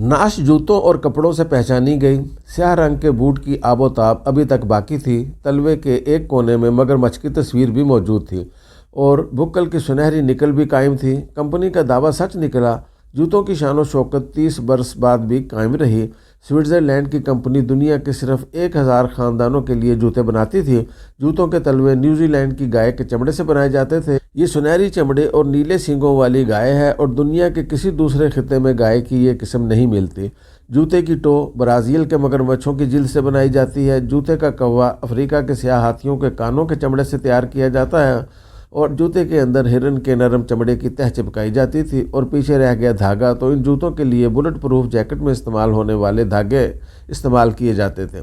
नाश जूतों और कपड़ों से पहचानी गई। स्याह रंग के बूट की आबोताब अभी तक बाकी थी। तलवे के एक कोने में मगरमच्छ की तस्वीर भी मौजूद थी और बुक्कल की सुनहरी निकल भी कायम थी। कंपनी का दावा सच निकला। जूतों की शान व शौकत 30 बरस बाद भी कायम रही। स्विट्ज़रलैंड की कंपनी दुनिया के सिर्फ 1000 ख़ानदानों के लिए जूते बनाती थी। जूतों के तलवे न्यूजीलैंड की गाय के चमड़े से बनाए जाते थे। ये सुनहरी चमड़े और नीले सींगों वाली गाय है और दुनिया के किसी दूसरे खिते में गाय की ये किस्म नहीं मिलती। जूते की टो ब्राज़ील के मगरमच्छों की जिल्द से बनाई जाती है। जूते का कौवा अफ्रीका के स्याह हाथियों के कानों के चमड़े से तैयार किया जाता है और जूते के अंदर हिरन के नरम चमड़े की तह चिपकाई जाती थी और पीछे रह गया धागा। तो इन जूतों के लिए बुलेट प्रूफ जैकेट में इस्तेमाल होने वाले धागे इस्तेमाल किए जाते थे।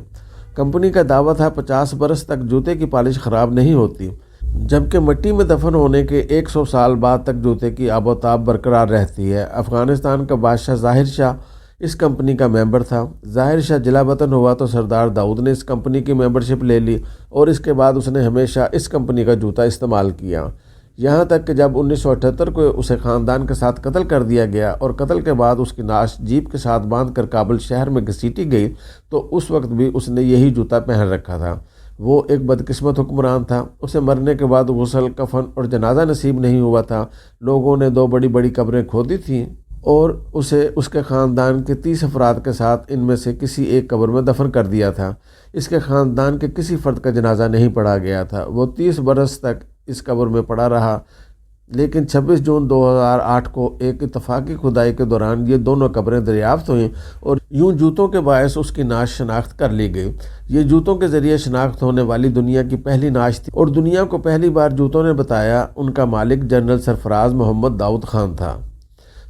कंपनी का दावा था 50 बरस तक जूते की पॉलिश ख़राब नहीं होती, जबकि मिट्टी में दफन होने के 100 साल बाद तक जूते की आबोताब बरकरार रहती है। अफ़गानिस्तान का बादशाह ज़ाहिर शाह इस कंपनी का मेंबर था। ज़ाहिर शाह जिला वतन हुआ तो सरदार दाऊद ने इस कंपनी की मेंबरशिप ले ली और इसके बाद उसने हमेशा इस कंपनी का जूता इस्तेमाल किया, यहाँ तक कि जब 1978 को उसे ख़ानदान के साथ कत्ल कर दिया गया और कत्ल के बाद उसकी नाश जीप के साथ बांधकर काबुल शहर में घसीटी गई, तो उस वक्त भी उसने यही जूता पहन रखा था। वो एक बदकिस्मत हुक्मरान था। उसे मरने के बाद गुस्ल, कफन और जनाजा नसीब नहीं हुआ था। लोगों ने 2 बड़ी बड़ी कब्रें खोदी थीं और उसे उसके ख़ानदान के 30 अफराद के साथ इनमें से किसी एक कब्र में दफन कर दिया था। इसके ख़ानदान के किसी फ़र्द का जनाजा नहीं पढ़ा गया था। वो 30 बरस तक इस कब्र में पड़ा रहा, लेकिन 26 जून 2008 को एक इत्तफाकी खुदाई के दौरान ये दोनों कब्रें दरियाफ्त हुईं और यूं जूतों के बायस उसकी नाश शनाख्त कर ली गई। ये जूतों के ज़रिए शनाख्त होने वाली दुनिया की पहली नाश थी और दुनिया को पहली बार जूतों ने बताया। उनका मालिक जनरल सरफराज मोहम्मद दाऊद खान था।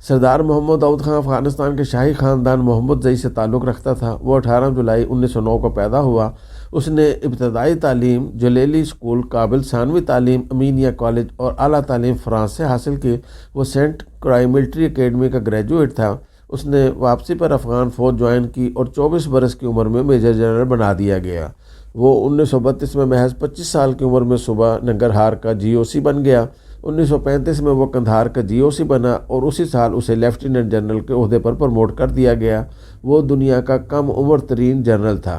सरदार मोहम्मद दाऊद खान अफ़गानिस्तान के शाही ख़ानदान मोहम्मद जई से ताल्लुक़ रखता था। वो 18 जुलाई 1909 को पैदा हुआ। उसने इब्तदाई तालीम जलेली स्कूल काबिल, सानवी तालीम अमीनिया कॉलेज और आला तालीम फ़्रांस से हासिल की। वो सेंट क्राई मिलिट्री एकेडमी का ग्रेजुएट था। उसने वापसी पर अफ़गान फ़ौज ज्वाइन की और 24 बरस की उम्र में मेजर जनरल बना दिया गया। वो 1932 में महज 25 साल की उम्र में सुबह नंगरहार का GOC बन गया। 1935 में वो कंधार का GOC बना और उसी साल उसे लेफ्टिनेंट जनरल के ओहदे पर प्रमोट कर दिया गया। वो दुनिया का कम उम्र तरीन जनरल था।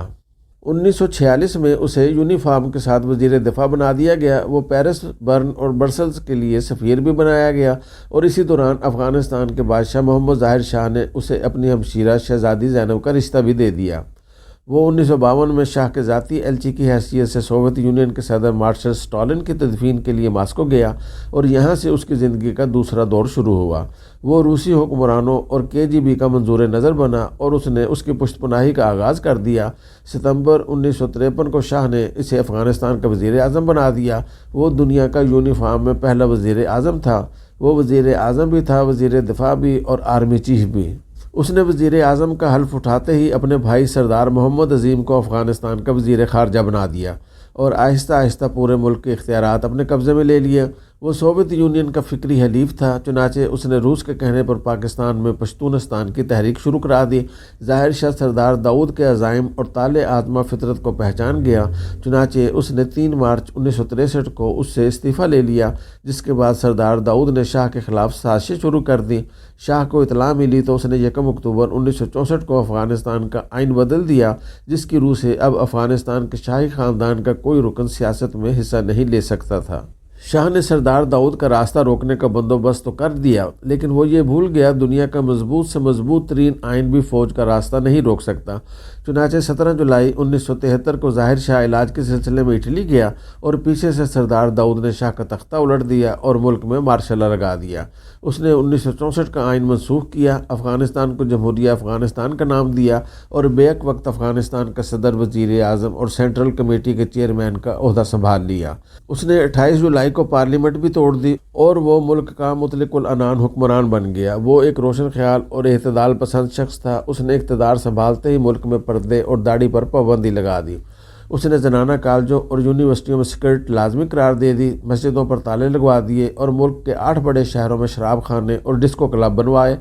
1946 में उसे यूनिफॉर्म के साथ वज़ीर दिफा बना दिया गया। वो पेरिस, बर्न और ब्रसल्स के लिए सफ़ीर भी बनाया गया और इसी दौरान अफ़गानिस्तान के बादशाह मोहम्मद ज़ाहिर शाह ने उसे अपनी हमशीरा शहज़ादी ज़ैनब का रिश्ता भी दे दिया। वो 1952 में शाह के ज़ाती एलची की हैसियत से सोवियत यूनियन के सदर मार्शल स्टालिन की तदफीन के लिए मास्को गया और यहाँ से उसकी ज़िंदगी का दूसरा दौर शुरू हुआ। वो रूसी हुक्मरानों और KGB का मंजूर नज़र बना और उसने उसकी पुश्तपनाही का आगाज़ कर दिया। सितंबर 1953 को शाह ने इसे अफ़गानिस्तान का वज़ीर आज़म बना दिया। वो दुनिया का यूनिफॉर्म में पहला वज़ीर आज़म था। वो वज़ीर आज़म भी था, वज़ीर दिफा भी और आर्मी चीफ भी। उसने वज़ीर आज़म का हल्फ उठाते ही अपने भाई सरदार मोहम्मद अज़ीम को अफ़गानिस्तान का वज़ीर ख़ारजा बना दिया और आहिस्ता आहिस्ता पूरे मुल्क के इख्तियारात अपने कब्ज़े में ले लिए। वो सोवियत यूनियन का फ़िक्री हलीफ था। चुनाचे उसने रूस के कहने पर पाकिस्तान में पश्तूनिस्तान की तहरीक शुरू करा दी। ज़ाहिर शाह सरदार दाऊद के अज़ाइम और ताले आत्मा फितरत को पहचान गया। चुनाचे उसने 3 मार्च 1963 को उससे इस्तीफ़ा ले लिया, जिसके बाद सरदार दाऊद ने शाह के ख़िलाफ़ साजिशें शुरू कर दी। शाह को इतला मिली तो उसने 1 अक्टूबर 1964 को अफ़गानिस्तान का आइन बदल दिया, जिसकी रूह से अब अफ़गानिस्तान के शाही ख़ानदान का कोई रुकन सियासत में हिस्सा नहीं ले सकता था। शाह ने सरदार दाऊद का रास्ता रोकने का बंदोबस्त तो कर दिया, लेकिन वो ये भूल गया दुनिया का मजबूत से मजबूत तरीन आइन भी फ़ौज का रास्ता नहीं रोक सकता। चुनाचे 17 जुलाई 1973 को ज़ाहिर शाह इलाज के सिलसिले में इटली गया और पीछे से सरदार दाऊद ने शाह का तख्ता उलट दिया और मुल्क में मार्शल लगा दिया। उसने 1964 का आइन मनसूख किया, अफ़गानिस्तान को जमहूरिया अफ़गानिस्तान का नाम दिया और बेक वक्त अफ़गानिस्तान का सदर, वज़ीर आज़म और सेंट्रल कमेटी के चेयरमैन का ओहदा संभाल लिया। उसने 28 जुलाई को पार्लियामेंट भी तोड़ दी और वो मुल्क का मुतलकुल अनान हुक्मरान बन गया। वो एक रोशन ख्याल और एतदाल पसंद शख्स था। उसने इक़्तिदार संभालते ही मुल्क में पर्दे और दाढ़ी पर पाबंदी लगा दी। उसने ज़नाना कॉलेजों और यूनिवर्सिटियों में स्कर्ट लाजमी करार दे दी, मस्जिदों पर ताले लगवा दिए और मुल्क के 8 बड़े शहरों में शराब खाने और डिस्को क्लब बनवाए।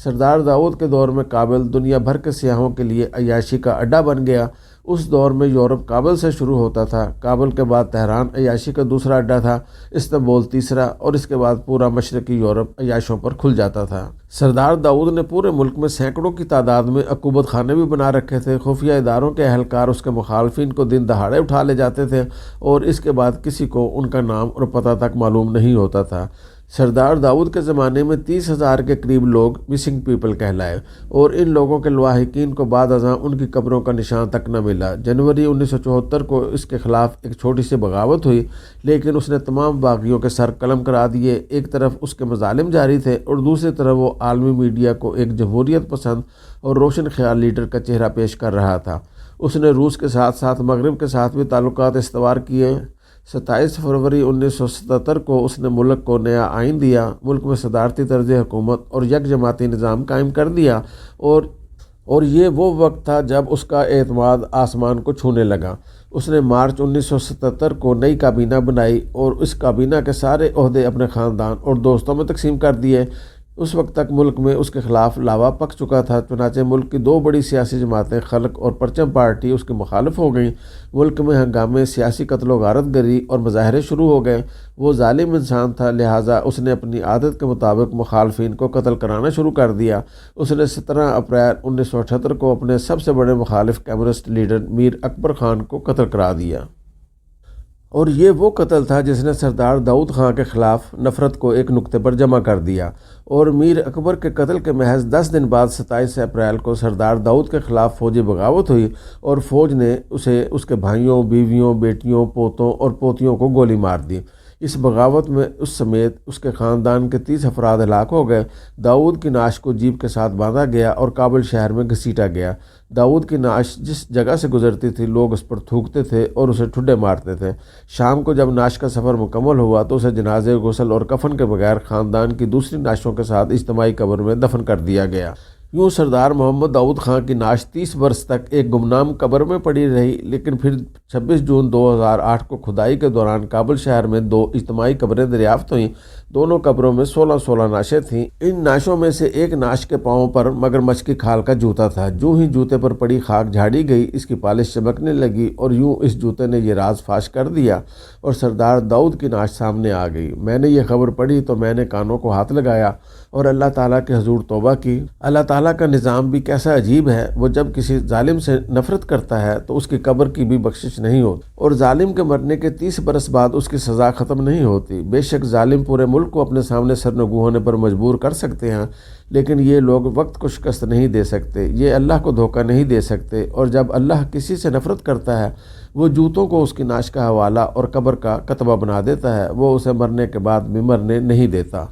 सरदार दाऊद के दौर में काबिल दुनिया भर के सियाहों के लिए अय्याशी का अड्डा बन गया। اس دور میں یورپ کابل سے شروع ہوتا تھا، کابل کے بعد تہران عیاشی کا دوسرا اڈا تھا، استنبول تیسرا، اور اس کے بعد پورا مشرقی یورپ عیاشوں پر کھل جاتا تھا۔ سردار داؤد نے پورے ملک میں سینکڑوں کی تعداد میں عقوبت خانے بھی بنا رکھے تھے۔ خفیہ اداروں کے اہلکار اس کے مخالفین کو دن دہاڑے اٹھا لے جاتے تھے اور اس کے بعد کسی کو ان کا نام اور پتہ تک معلوم نہیں ہوتا تھا۔ سردار داؤد کے زمانے میں 30,000 کے قریب لوگ مسنگ پیپل کہلائے اور ان لوگوں کے لواحقین کو بعد ازاں ان کی قبروں کا نشان تک نہ ملا۔ جنوری 1974 کو اس کے خلاف ایک چھوٹی سی بغاوت ہوئی، لیکن اس نے تمام باغیوں کے سر قلم کرا دیے۔ ایک طرف اس کے مظالم جاری تھے اور دوسری طرف وہ عالمی میڈیا کو ایک جمہوریت پسند اور روشن خیال لیڈر کا چہرہ پیش کر رہا تھا۔ اس نے روس کے ساتھ ساتھ مغرب کے ساتھ بھی تعلقات استوار کیے۔ 27 فروری 1977 کو اس نے ملک کو نیا آئین دیا، ملک میں صدارتی طرز حکومت اور یک جماعتی نظام قائم کر دیا، اور یہ وہ وقت تھا جب اس کا اعتماد آسمان کو چھونے لگا۔ اس نے مارچ 1977 کو نئی کابینہ بنائی اور اس کابینہ کے سارے عہدے اپنے خاندان اور دوستوں میں تقسیم کر دیے۔ اس وقت تک ملک میں اس کے خلاف لاوا پک چکا تھا، چنانچہ ملک کی دو بڑی سیاسی جماعتیں خلق اور پرچم پارٹی اس کے مخالف ہو گئیں۔ ملک میں ہنگامے، سیاسی قتل و غارت گری اور مظاہرے شروع ہو گئے۔ وہ ظالم انسان تھا، لہٰذا اس نے اپنی عادت کے مطابق مخالفین کو قتل کرانا شروع کر دیا۔ اس نے 17 اپریل 1978 کو اپنے سب سے بڑے مخالف کمیونسٹ لیڈر میر اکبر خان کو قتل کرا دیا، اور یہ وہ قتل تھا جس نے سردار داؤد خان کے خلاف نفرت کو ایک نقطے پر جمع کر دیا۔ اور میر اکبر کے قتل کے محض 10 دن بعد 27 اپریل کو سردار داؤد کے خلاف فوجی بغاوت ہوئی اور فوج نے اسے، اس کے بھائیوں، بیویوں، بیٹیوں، پوتوں اور پوتیوں کو گولی مار دی۔ اس بغاوت میں اس سمیت اس کے خاندان کے 30 افراد ہلاک ہو گئے۔ داؤد کی نعش کو جیپ کے ساتھ باندھا گیا اور کابل شہر میں گھسیٹا گیا۔ داؤد کی نعش جس جگہ سے گزرتی تھی لوگ اس پر تھوکتے تھے اور اسے ٹھڈے مارتے تھے۔ شام کو جب نعش کا سفر مکمل ہوا تو اسے جنازے، غسل اور کفن کے بغیر خاندان کی دوسری نعشوں کے ساتھ اجتماعی قبر میں دفن کر دیا گیا۔ یوں سردار محمد داؤد خان کی نعش 30 برس تک ایک گمنام قبر میں پڑی رہی، لیکن پھر 26 جون 2008 کو کھدائی کے دوران کابل شہر میں 2 اجتماعی قبریں دریافت ہوئیں۔ دونوں قبروں میں 16 نعشیں تھیں۔ ان نعشوں میں سے ایک نعش کے پاؤں پر مگرمچھ کی کھال کا جوتا تھا۔ جو ہی جوتے پر پڑی خاک جھاڑی گئی، اس کی پالش چمکنے لگی اور یوں اس جوتے نے یہ راز فاش کر دیا اور سردار داؤد کی نعش سامنے آ گئی۔ میں نے یہ خبر پڑھی تو میں نے کانوں کو ہاتھ لگایا اور اللہ تعالیٰ کے حضور توبہ کی۔ اللہ تعالیٰ کا نظام بھی کیسا عجیب ہے، وہ جب کسی ظالم سے نفرت کرتا ہے تو اس کی قبر کی بھی بخشش نہیں ہوتی، اور ظالم کے مرنے کے 30 برس بعد اس کی سزا ختم نہیں ہوتی۔ بے شک ظالم پورے ملک کو اپنے سامنے سرنگو ہونے پر مجبور کر سکتے ہیں، لیکن یہ لوگ وقت کو شکست نہیں دے سکتے، یہ اللہ کو دھوکہ نہیں دے سکتے۔ اور جب اللہ کسی سے نفرت کرتا ہے، وہ جوتوں کو اس کی نعش کا حوالہ اور قبر کا کتبہ بنا دیتا ہے، وہ اسے مرنے کے بعد بھی مرنے نہیں دیتا۔